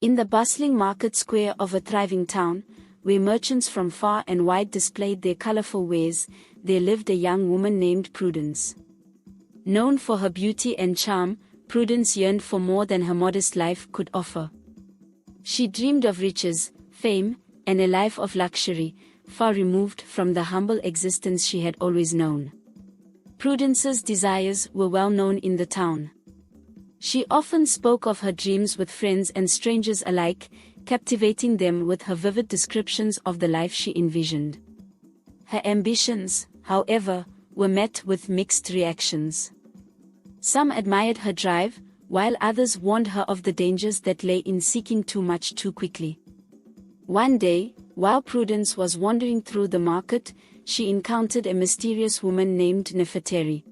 In the bustling market square of a thriving town, where merchants from far and wide displayed their colorful wares, there lived a young woman named Prudence. Known for her beauty and charm, Prudence yearned for more than her modest life could offer. She dreamed of riches, fame, and a life of luxury, far removed from the humble existence she had always known. Prudence's desires were well known in the town. She often spoke of her dreams with friends and strangers alike, captivating them with her vivid descriptions of the life she envisioned. Her ambitions, however, were met with mixed reactions. Some admired her drive, while others warned her of the dangers that lay in seeking too much too quickly. One day, while Prudence was wandering through the market, she encountered a mysterious woman named Nefertari.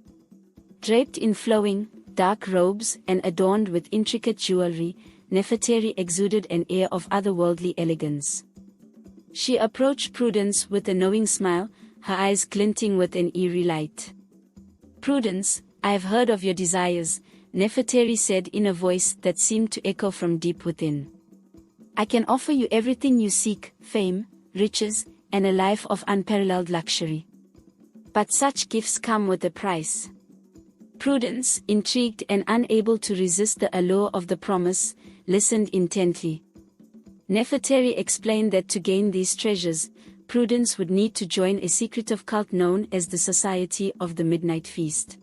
Draped in flowing, dark robes and adorned with intricate jewelry, Nefertari exuded an air of otherworldly elegance. She approached Prudence with a knowing smile, her eyes glinting with an eerie light. "Prudence, I have heard of your desires," Nefertari said in a voice that seemed to echo from deep within. "I can offer you everything you seek: fame, riches, and a life of unparalleled luxury. But such gifts come with a price." Prudence, intrigued and unable to resist the allure of the promise, listened intently. Nefertari explained that to gain these treasures, Prudence would need to join a secretive cult known as the Society of the Midnight Feast.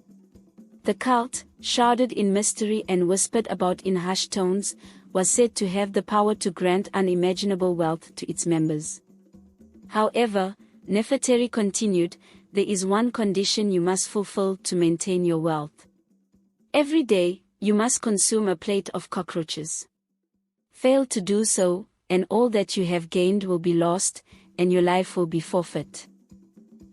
The cult, shrouded in mystery and whispered about in hushed tones, was said to have the power to grant unimaginable wealth to its members. However, Nefertari continued, "There is one condition you must fulfill to maintain your wealth. Every day, you must consume a plate of cockroaches. Fail to do so, and all that you have gained will be lost, and your life will be forfeit."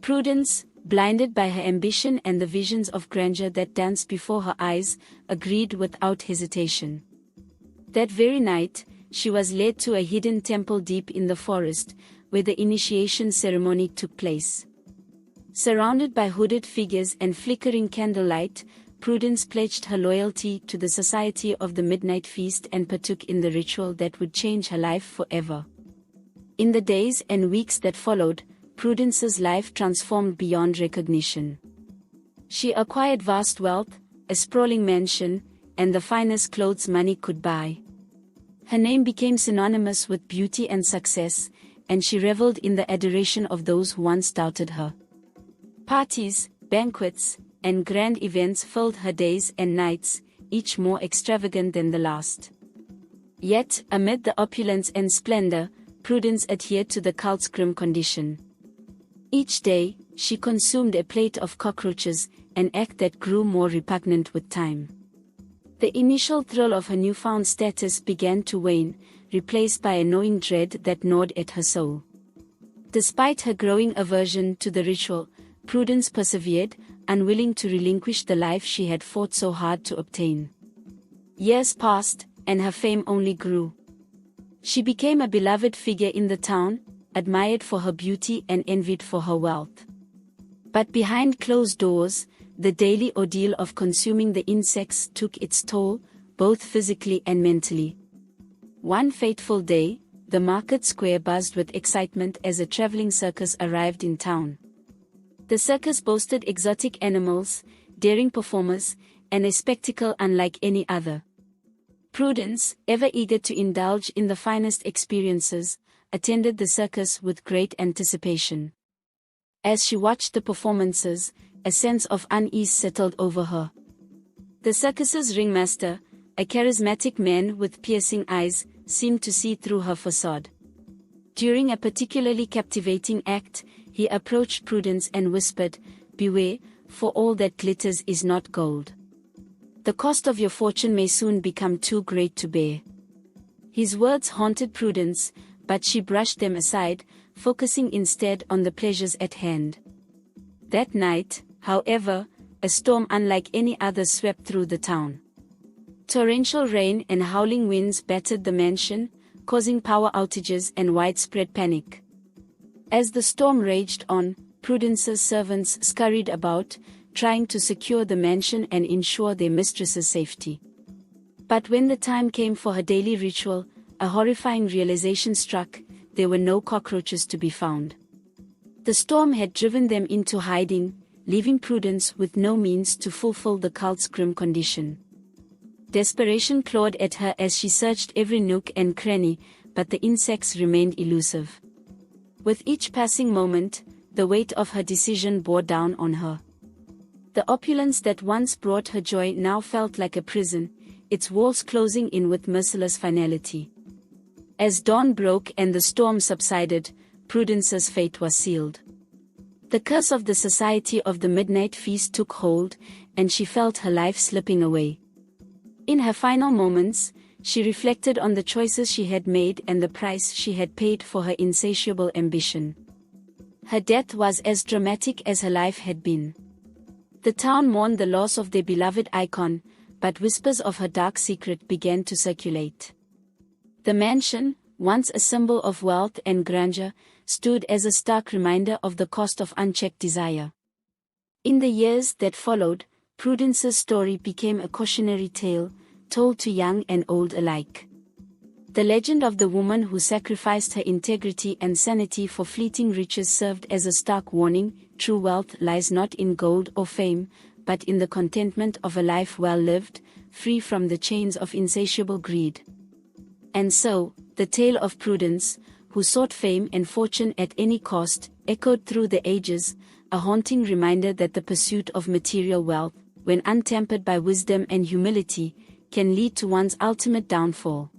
Prudence, blinded by her ambition and the visions of grandeur that danced before her eyes, agreed without hesitation. That very night, she was led to a hidden temple deep in the forest, where the initiation ceremony took place. Surrounded by hooded figures and flickering candlelight, Prudence pledged her loyalty to the Society of the Midnight Feast and partook in the ritual that would change her life forever. In the days and weeks that followed, Prudence's life transformed beyond recognition. She acquired vast wealth, a sprawling mansion, and the finest clothes money could buy. Her name became synonymous with beauty and success, and she reveled in the adoration of those who once doubted her. Parties, banquets, and grand events filled her days and nights, each more extravagant than the last. Yet, amid the opulence and splendor, Prudence adhered to the cult's grim condition. Each day, she consumed a plate of cockroaches, an act that grew more repugnant with time. The initial thrill of her newfound status began to wane, replaced by a gnawing dread that gnawed at her soul. Despite her growing aversion to the ritual, Prudence persevered, unwilling to relinquish the life she had fought so hard to obtain. Years passed, and her fame only grew. She became a beloved figure in the town, admired for her beauty and envied for her wealth. But behind closed doors, the daily ordeal of consuming the insects took its toll, both physically and mentally. One fateful day, the market square buzzed with excitement as a traveling circus arrived in town. The circus boasted exotic animals, daring performers, and a spectacle unlike any other. Prudence, ever eager to indulge in the finest experiences, attended the circus with great anticipation. As she watched the performances, a sense of unease settled over her. The circus's ringmaster, a charismatic man with piercing eyes, seemed to see through her facade. During a particularly captivating act, he approached Prudence and whispered, "Beware, for all that glitters is not gold. The cost of your fortune may soon become too great to bear." His words haunted Prudence, but she brushed them aside, focusing instead on the pleasures at hand. That night, however, a storm unlike any other swept through the town. Torrential rain and howling winds battered the mansion, causing power outages and widespread panic. As the storm raged on, Prudence's servants scurried about, trying to secure the mansion and ensure their mistress's safety. But when the time came for her daily ritual, a horrifying realization struck: there were no cockroaches to be found. The storm had driven them into hiding, leaving Prudence with no means to fulfill the cult's grim condition. Desperation clawed at her as she searched every nook and cranny, but the insects remained elusive. With each passing moment, the weight of her decision bore down on her. The opulence that once brought her joy now felt like a prison, its walls closing in with merciless finality. As dawn broke and the storm subsided, Prudence's fate was sealed. The curse of the Society of the Midnight Feast took hold, and she felt her life slipping away. In her final moments, she reflected on the choices she had made and the price she had paid for her insatiable ambition. Her death was as dramatic as her life had been. The town mourned the loss of their beloved icon, but whispers of her dark secret began to circulate. The mansion, once a symbol of wealth and grandeur, stood as a stark reminder of the cost of unchecked desire. In the years that followed, Prudence's story became a cautionary tale, told to young and old alike. The legend of the woman who sacrificed her integrity and sanity for fleeting riches served as a stark warning: true wealth lies not in gold or fame, but in the contentment of a life well lived, free from the chains of insatiable greed. And so, the tale of Prudence, who sought fame and fortune at any cost, echoed through the ages, a haunting reminder that the pursuit of material wealth, when untempered by wisdom and humility, can lead to one's ultimate downfall.